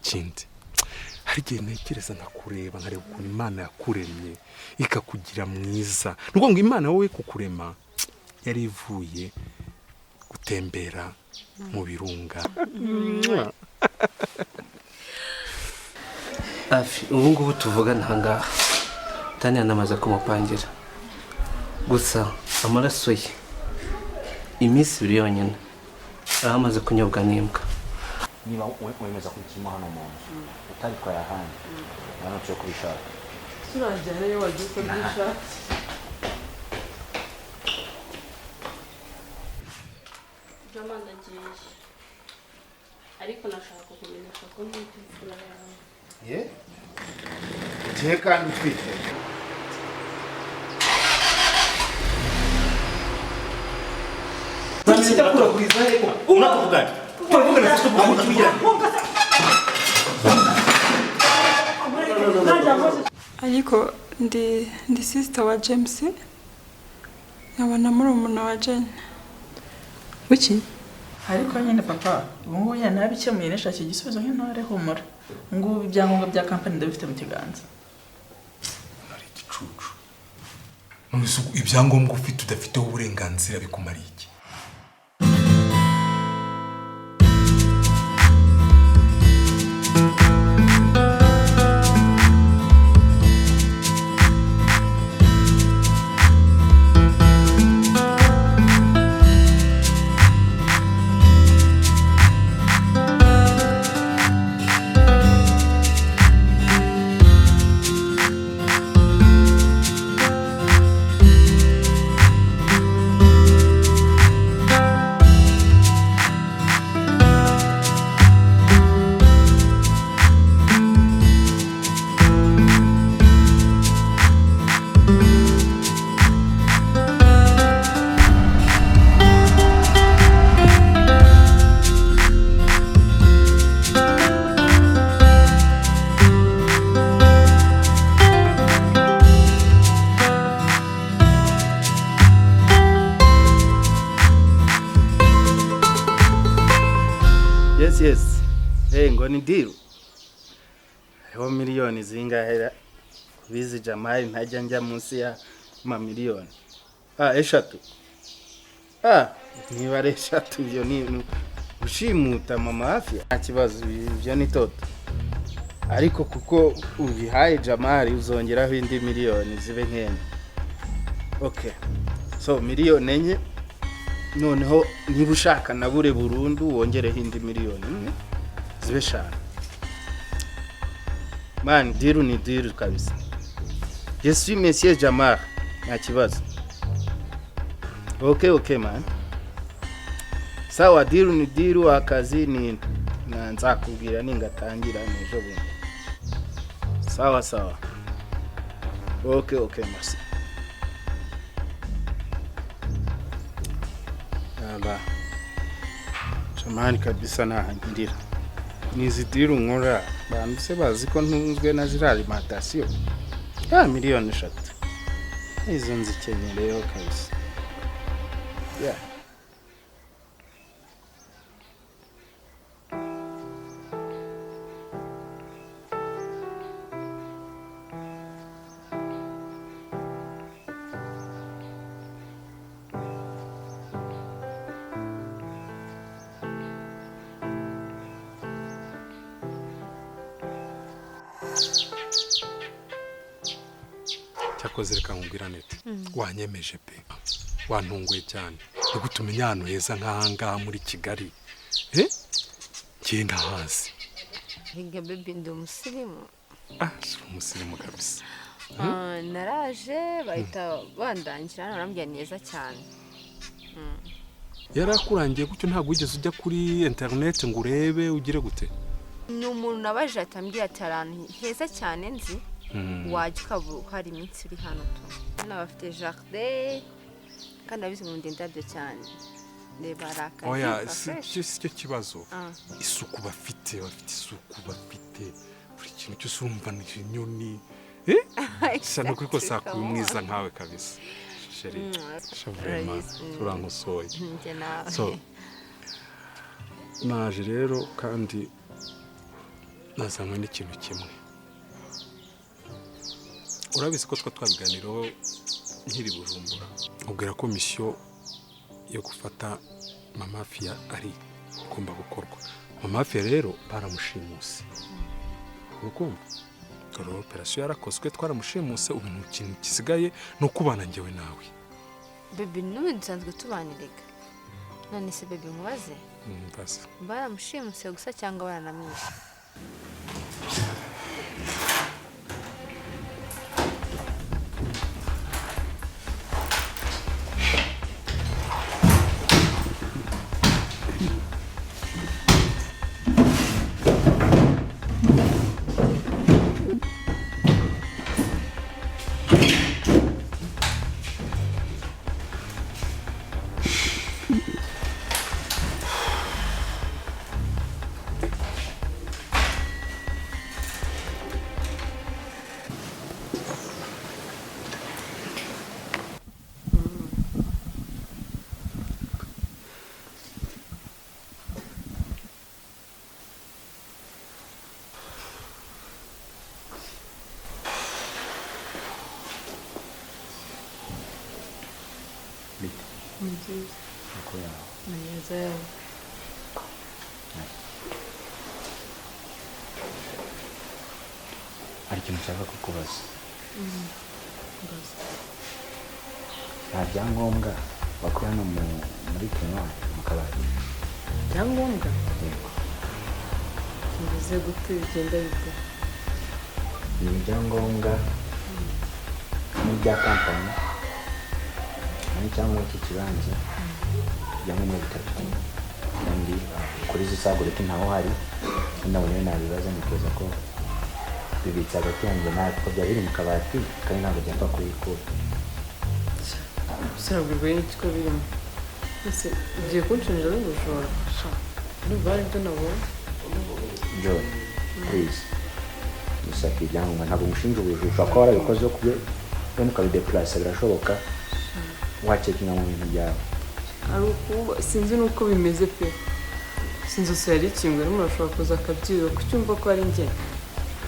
ikindi hari igihe ntekereza nkakureba nkareba ukuntu Imana yakuremye ikakugira mwiza nuko ngo Imana wowe kukurema yari ivuye gutembera mu birunga. Ubu ngubu tuvugana ahangaha Tanya namaze kumupangira gusa amaraso ye iminsi 2 yonyine aramaze kunyobwa n'imbwa. Niba wemeza kukima hano mu nzu utari kwa yahandi nano cyo kubishaka turajya rero wagiye kubishaka Jamanda giye ariko nashaka kumenyesha ko ntite imfura yawe. Je kandi twite Sitakura kuriza heko. Unakuvugana. Unakuvugana sasa kwa kutulia. ariko ndi sister wa James nkaba na murumuna wa Jane. Wiki? Ariko nyine papa, ubu ngubu yanabikemuye nashaka igisubizo nk'intore humura. Ngubu ibyangombwa bya company ndabifite mu kiganza. Nari gicucu. None ibyangombwa ufite udafite uburenganzira bikumara iki? Yes. Ngo ni deal. Hariho miliyoni zingahera kubizi Jamali ntajya njya munsi ya miliyoni. 3. Niba ari 3 byo ni ushimuta mama hafi. Nta kibazo byo ni toto. Ariko kuko ubihaye Jamali uzongeraho indi miliyoni zibe nkene. Okay. So miliyoni enye noneho niba ushaka nabure burundu wongereho indi miliyoni zibe 5. Man, deal ni deal kabisa. Je suis monsieur Jamar. Nta kibazo. Okay man. Sawa, deal ni deal, akazi ni nzakubwira ningatangira n'ejo bundi. Sawa. Okay, merci. Jamani kabisa nahangirira. Nizidiru nkora banduse bazi ko ntunzwe na zira alimentation. Miliyoni 3. Izo nzikenyereye kabisa. Yeah. Cyakoze reka nkubwira nete. Wanyemeje pe. Wantunguye cyane. Gutumenya hano heza nkahanga muri Kigali. Genda hasi. Hinga baby ndi umusirimu. Si umusirimu kabisa. Naraje bahita bandangira narambye neza cyane. Yarakurangiye gutyo ntabwo wigeze ujya kuri internet ngo urebe ugire gute? Ni umuntu nabaje atambwiye atarani heza cyane nzi. Wajya ukavuka hari iminsi uri hano tu n'abafite jardin kandi abizi mu ndendabyo cyane reba raka. Oya cyo kibazo isuku bafite isuku bafite buri kintu cyose urumva ni inyoni sana kuko sakumwiza nkawe kabisa sheri shavrema turangusoye. So naje rero kandi nazanywe n'ikintu kimwe. Urabizi ko twabiganiraho nkiri Bujumbura, ubwira ko misiyo yo gufata mama Afia ari ugomba gukorwa. Mama Afia rero baramushimuse, urukumva rero operasiyo yarakozwe, twaramushimuse. Ubu ikintu kisigaye ni ukubana njyewe nawe. Baby n'ubu dusanzwe tubanirega. None se baby mubaze baramushimuse gusa cyangwa baranamwishe? Hari ikintu nshaka kukubaza. Nta byangombwa bakora hano muri Kenya mu kabari? Byangombwa? Bivuze gute bigenda bite? Ni ibyangombwa n'ibya kampani cyangwa ikibanza ibyangombwa bitatu, kandi kuri zisagurika ntaho hari. Nabonye nabibaza nikoza ko bibitse hagati yanjye nawe ko byaba biri mu kabati kandi ntabwo byapfa kubikura. Usabwirwa n'iki ko birimo? Ese ugiye kunshinja n'ubujura? Niba ari byo nabonye. Joy, please. Musaka ibyangombwa, ntabwo mushinja ubujura. Ushobora kuba warabikozeho kubyo wenda ukabideplasa, birashoboka. Wacekinga mu bintu byawe. Ari ukuba sinzi n'uko bimeze pe. Sinzi usa yari ikingo n'umuntu ashobora kuza akabyiba kucyumva ko ari njye.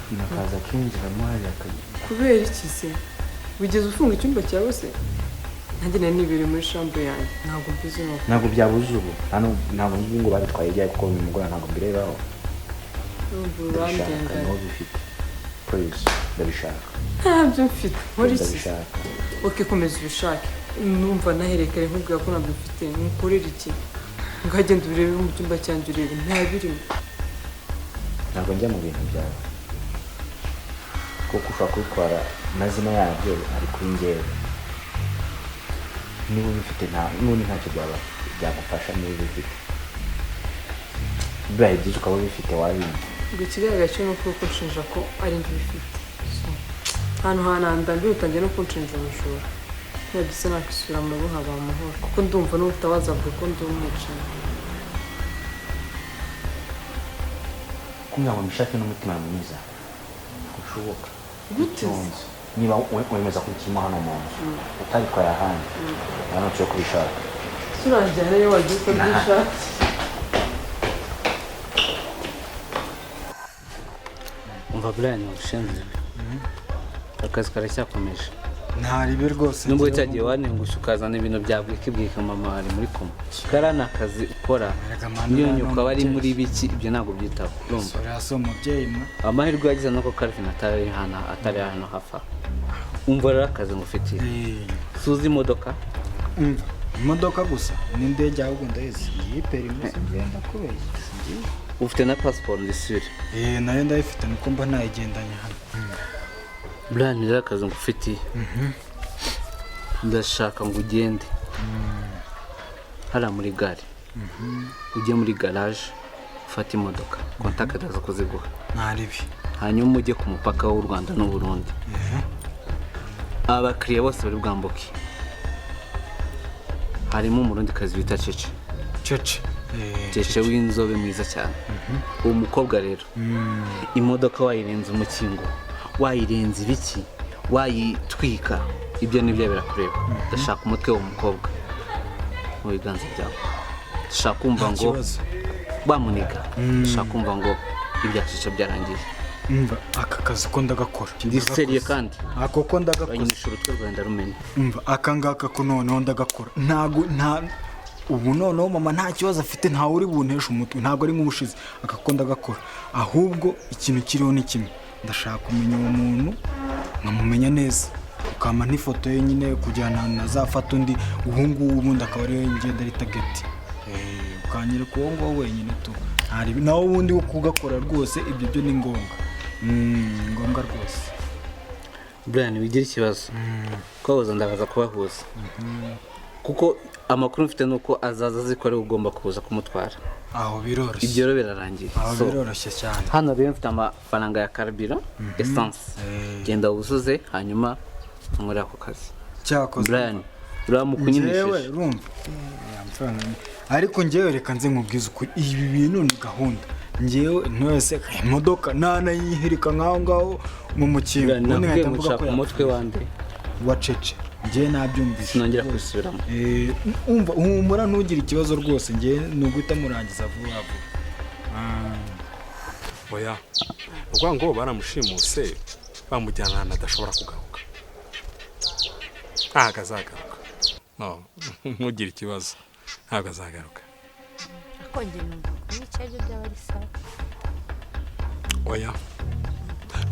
Nakaza kinjira mwari kubera iki se? Wigeze ufunga icyumba cyawe se? Nanjye nari nibere muri chambre yanjye. Ntabwo mbizi nuko. Ntabwo byabuze ubu. Ntabwo nzi ngo babitwaye ibyaye kuko bimugora, ntabwo mbirebaho. Ntabwo bifite. Please, ndabishaka. Ntabyo mfite. Muri iki? Ndabishaka. Okay, komeza ubishake. Numva naherekare nkubwira ko ntabyo mfite. Nukorera iki? Ngagenda urebe mu cyumba cyanjye urebe nta birimo. Ntabwo njya mu bintu byawe. Kuko ushobora kubitwara amazina yabyo ari kuri njyewe. Niba ubifite n'ubundi ntacyo byagufasha niba ubifite. Bibaye byiza ukaba ubifite wabindi. Ubwo ikigaragara cyo ni uko kunshinja ko ari njye ubifite. Hano hanandambiwe utangiye no kunshinja ubujura. Nabise nakisubira mu rugo nkaba amahoro kuko ndumva n'ubutabaza bwo ko ndi umwicanyi. Kugira ngo mbishake n'umutima mwiza ushoboka. Gute? Niba wemeza ko ukirimo hano mu nzu utari kwa yahandi hano cyo kubishaka. Turajyana iyo wagiye kubishaka. Umva Brian ushenze. Akazi karacyakomeje. Ntaribe rwose. Nubwo cyagiye wanengusha ukazana ibintu byabwikibwika mama ari muri koma. Karana akazi ukora. Niyo nyuka bari muri biki ibyo ntabwo byitaho. Urumva? Uraso umubyeyi mwe. Amahirwe yagize nuko Calvin atari hano hafa. Umva rero akazi ngufitiye. Suzi imodoka? Imodoka gusa n'indege ahubwo ndayizi. Iyi perime ngenda kubeshya. Ufite na passport ndisure? Nayo ndayifite nuko mba nayigendanye hano. Brian rero akazi ngufitiye. Ndashaka ngo ugende. Hara muri gare. Ujye muri garage ufate imodoka. Contact aza kuziguha. Ntaribi. Hanyuma ujye ku mupaka w'u Rwanda n'u Burundi. Abakiriya bose bari bwambuke. Harimo umurundi kazi bita Cece. Cece w'inzobe mwiza cyane. Uwo mukobwa rero. Imodoka wayirenza umukingo. Wayirenza ibiki? Wayitwika. Ibyo nibyo birakureba. Ndashaka umutwe w'umukobwa mu biganza byawe. Ndashaka kumva ngo bamuniga. Ndashaka kumva ngo ibya cica byarangiye. Umva aka kazi ko ndagakora. Ndi seriye kandi. Ako ko ndagakora. Abanyeshuri utwe Rwanda rumenya. Umva aka ngaka ko noneho ndagakora. Nta ubu noneho mama nta kibazo afite ntawe uri buntesha umutwe ntabwo ari nk'ubushize aka ko ndagakora. Ahubwo ikintu kiriho ni kimwe. Ndashaka kumenya uwo muntu nkamumenya neza. Ukama n'ifoto ye nyine kujyana nazafata undi ubu ndakaba ari ngenda ari target. Ukanyereka uwo ngo wenyine tu. Hari nawe ubundi wo kugakora rwose ibyo byo ni ngombwa. Ngombwa rwose. Brian wigira ikibazo. Koza ndabaza kubahuza. Kuko amakuru mfite nuko azaza zikorera ugomba kuza kumutwara. Aho biroroshye. Ibyo rero birarangiye. Aho biroroshye cyane. Hano rero mfite amafaranga ya carburant, essence. Genda uzuze hanyuma muri ako kazi. Cyakoze. Brian, uramukunyimishije. Yewe urumva. Ariko njyewe reka nze nkubwiza uko ibi bintu ni gahunda. Njyewe ntwese imodoka nanayihirika ngaho mu mukingo. None ngahita ku mutwe wande. Wacece. Njye nabyumvise. Sinongera kwisubiramo. Umva humura ntugira ikibazo rwose njye nuguta murangiza vuba vuba. Oya. Ubwo ngo baramushimuse bamujyana nadashobora kugaruka. Azagaruka. No, ntugire ikibazo. Ntabwo azagaruka. Akongera numva n'icyaje byaba ari sawa. Oya.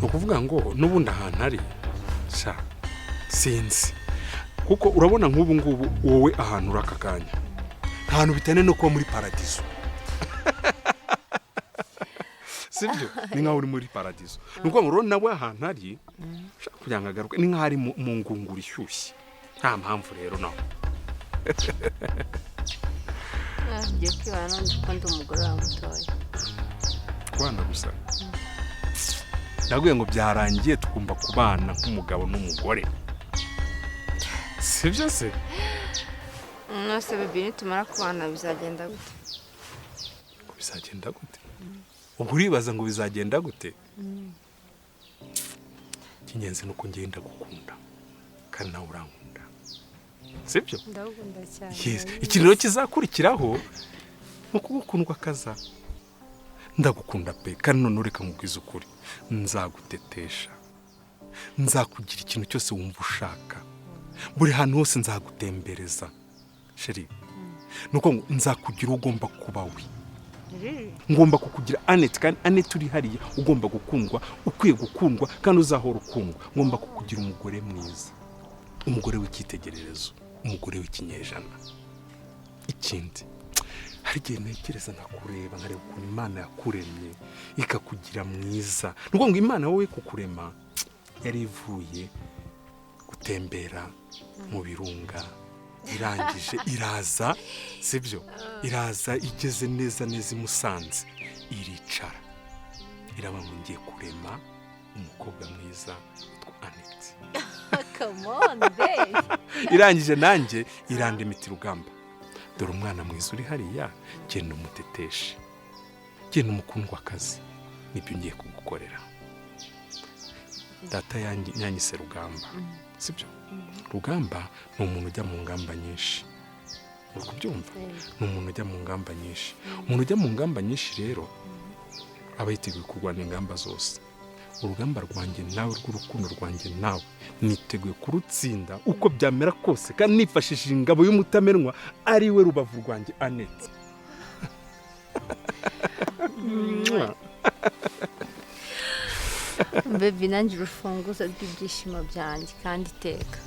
Ukuvuga ngo nubundi ahantu ari sha sinzi. Kuko urabona nk'ubu ngubu wowe ahantu urakakanya. Ahantu bitane no kuba muri paradiso. Sibyo? Ni nkaho uri muri paradiso. Nuko ngo nawe ahantu ari kugira ngo agaruke ni nkaho ari mu ngunguru ishyushye. Nta mpamvu rero naho. Ngiye kwibana n'undi ko ndi umugore wa mutoya. Kubana gusa. Ndaguye ngo byarangiye tugomba kubana nk'umugabo n'umugore. Sibyo se? Nose baby nitumara kubana bizagenda gute? Bizagenda gute? Uribaza ngo bizagenda gute? Kinyenze nuko ngenda gukunda. Kandi nawe urankunda. Sibyo? Ndagukunda cyane. Yes, ikintu kizakurikiraho nuko gukundwa kaza. Ndagukunda pe kandi none ureka nkubwiza ukuri. Nzagutetesha. Nzakugira ikintu cyose wumva ushaka. Buri hantu hose nzagutembereza. Sheri. Nuko nzakugira ugomba kuba we. Ngomba kukugira Annette kandi Annette uri hariya ugomba gukundwa, ukwiye gukundwa kandi uzahora ukundwa. Ngomba kukugira umugore mwiza. Umugore w'icyitegererezo, umugore w'ikinyejana. Ikindi hari igihe ntekereza nakureba nkareba ukuntu Imana yakuremye ikakugira mwiza. Nuko ngo Imana wowe kukurema yari ivuye gutembera mu birunga irangije iraza sibyo iraza igeze neza imusanze iricara iraba ngo ngiye kurema umukobwa mwiza witwa Annette. Come on babe. Irangije nanjye irandimita urugamba. Dore umwana mwiza uri hariya genda umuteteshe. Genda umukundwa akazi. Nibyo ngiye kugukorera. Data yanyise Rugamba. Sibyo? Rugamba ni umuntu ujya mu ngamba nyinshi. Uri kubyumva? Ni umuntu ujya mu ngamba nyinshi. Umuntu ujya mu ngamba nyinshi rero aba yiteguye kurwana ingamba zose. Urugamba rwanjye nawe rw'urukundo rwanjye nawe niteguye kurutsinda uko byamera kose kandi nifashishije ingabo y'umutamenwa ari we rubavu rwanjye Annette. Baby nanjye urufunguzo rw'ibyishimo byanjye kandi iteka.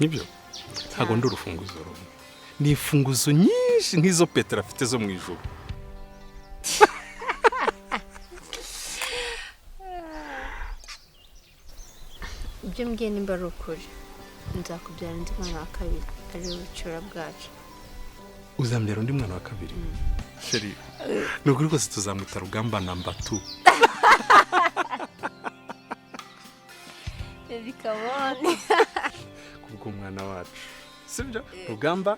Nibyo? Ntago ndi urufunguzo rumwe. Ni imfunguzo nyinshi nk'izo Petero afite zo mu ijuru. Ibyo mbwiye nimba ari ukuri nzakubyara undi mwana wa kabiri ari ubucura bwacu. Uzambyara undi mwana wa kabiri? Sheri, ni ukuri rwose tuzamwita Rugamba namba 2. Baby come on. Kubwo umwana wacu. Sibyo? Rugamba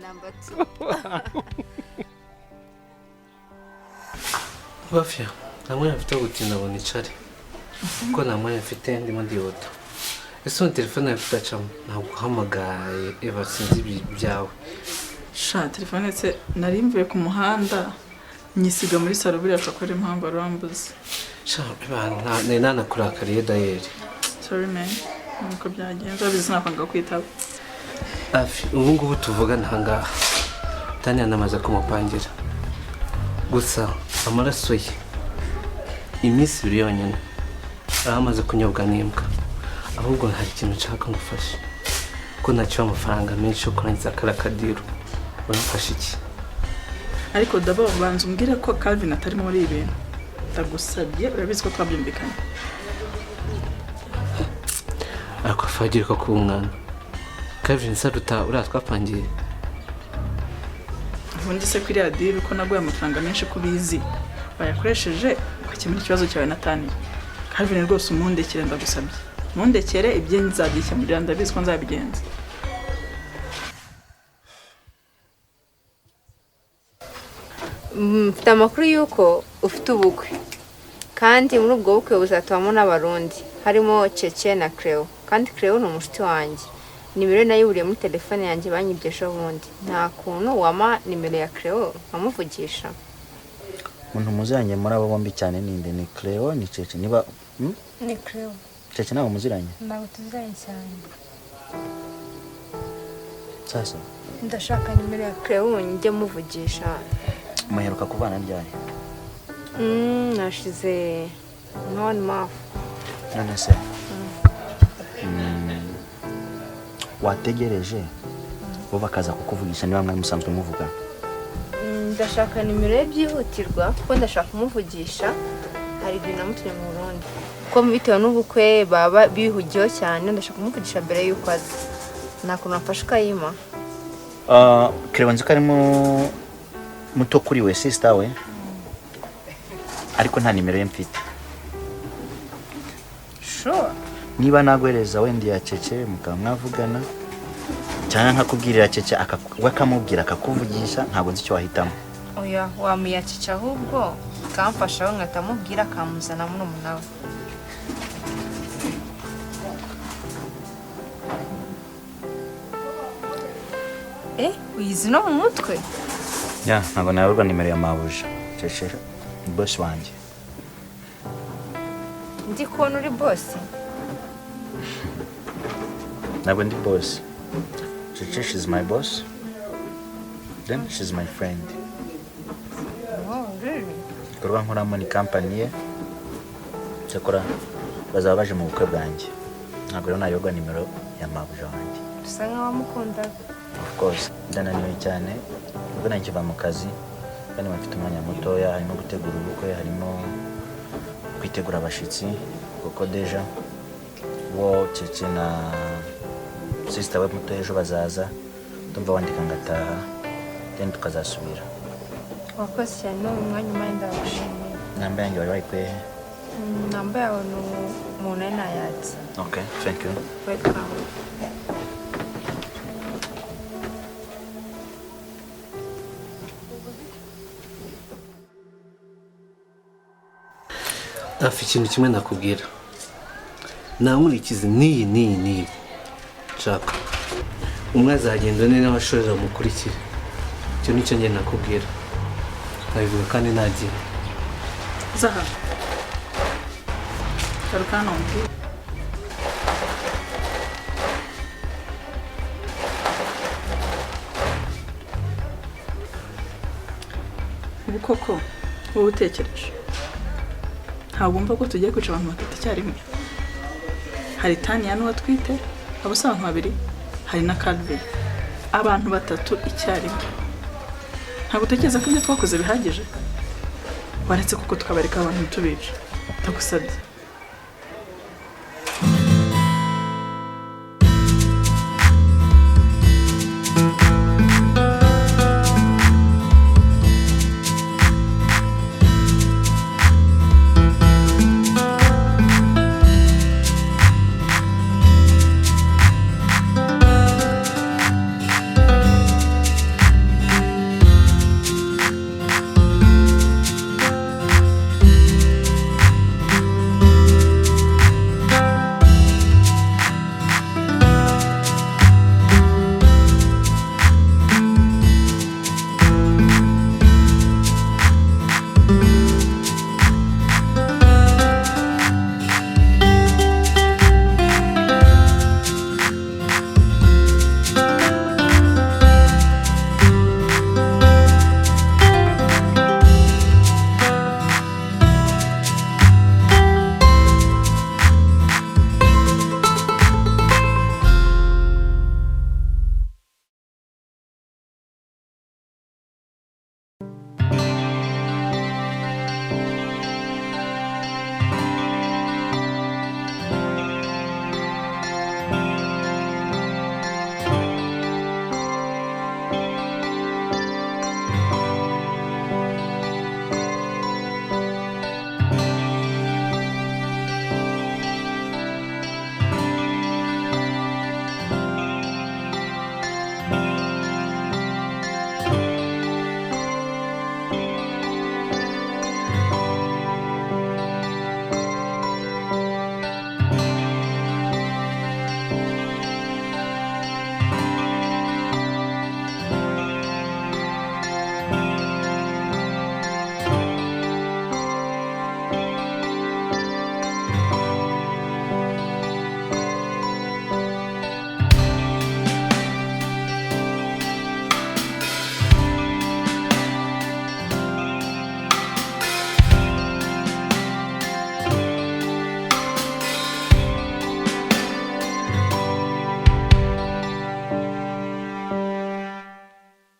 namba 2. Bafya, namwe mfite gutinda ngo nicare. Kuko namwe mfite ndimo ndihuta. ese telefone yawe itacamo ntabwo uhamagaye eba sinzi ibyawe sha telefone se nari mvuye ku muhanda nyisiga muri salo buriya akakora impamvu arambuze sha nari nanakurakariye dayeri sorry man nuko byagenze abizi nakwanga kwitaba afi ubu ngubu tuvugana ahangaha Tani yanamaze kumupangira gusa amaraso ye iminsi 2 yonyine aramaze kunyobwa n'imbwa ahubwo hari ikintu nshaka ngufasha ko nacyo amafaranga menshi yo kurangiza karakadiro uramfasha iki ariko dabo banza umbwire ko Calvin atari muri ibintu ndagusabye urabizi ko twabyumvikanye ariko afagira ko ku mwana Calvin saruta uratwapangiye ubundi se kuri radio ko naguye amafaranga menshi kubizi bayakoresheje ukakemura ikibazo cyawe na Tani Calvin rwose umundekere ndagusabye mundekere ibye nzabyikemurira ndabizi ko nzabigenza mfite amakuru y'uko ufite ubukwe kandi muri ubwo bukwe buzatubamo n'abarundi harimo Cece na Cleo kandi Cleo ni umushuti wanjye nimero nayiburiye muri telefone yanjye banyibyesha ubundi nta kuntu wama nimero ya Cleo nkamuvugisha umuntu muziranye muri abo bombi cyane ninde ni Cleo ni Cece niba ni Cleo Cece nawe muziranye ntabwo tuziranye cyane sasa ndashaka nimero ya Cleo njye muvugisha muheruka kubana ryari nashize none mafu none se wategereje bo bakaza kukuvugisha niba mwari musanzwe muvuga ndashaka nimero ye byihutirwa kuko ndashaka kumuvugisha hari ibintu namutumye mu Burundi ko bitewe n'ubukwe baba bihugiyeho cyane ndashaka kumuvugisha mbere y'uko aza ntakuntu nafashe ukayima Cleo nzi ko ari muto kuri we sister we ariko nta nimero ye mfite sure niba naguhereza wenda ya Cece mukaba mwavugana cyane nkakubwirira Cece akamubwira akakuvugisha ntabwo nzi icyo wahitamo oya wamuyacece ahubwo kamfasha we nkatamubwira akamuzana muri umunawe uyizi no mu mutwe ya ntabwo nayoberwa nimero ya mabuja Cece boss wanjye ndi kubona uri boss ntabwo ndi boss Cece she's my boss then she's my friend really ikorwa nkoramo ni company ye cyakora bazaba baje mu bukwe bwanjye ntabwo rero nayoberwa nimero ya mabuja wanjye dusa nk'abamukundaga of course ndananiwe cyane ubwo nakiva mu kazi kandi bafite umwanya mutoya harimo gutegura ubukwe harimo kwitegura abashitsi kuko deja wo Cece na sister we muto ejo bazaza ndumva wandika ngataha then tukazasubira wakoze cyane n'umwanya umwe ndagushimiye namba yanjye wari wayikwehe namba yawe ni umuntu ari nayatse okay thank you welcome afi ikintu kimwe nakubwira namurikize niyi nshaka umwe azagenda neza abashorera mukurikire icyo nicyo njye nakubwira nabivuga kandi nagiye zaha tarukano ubu koko wowe utekereje ntabwo wumva ko tugiye kwica abantu batatu icyarimwe hari Tani n'uwo twite abo si abantu babiri hari na Calvin abantu batatu icyarimwe ntabwo utekereza ko ibyo twakoze bihagije waretse kuko tukabareka abantu tubica ndagusabye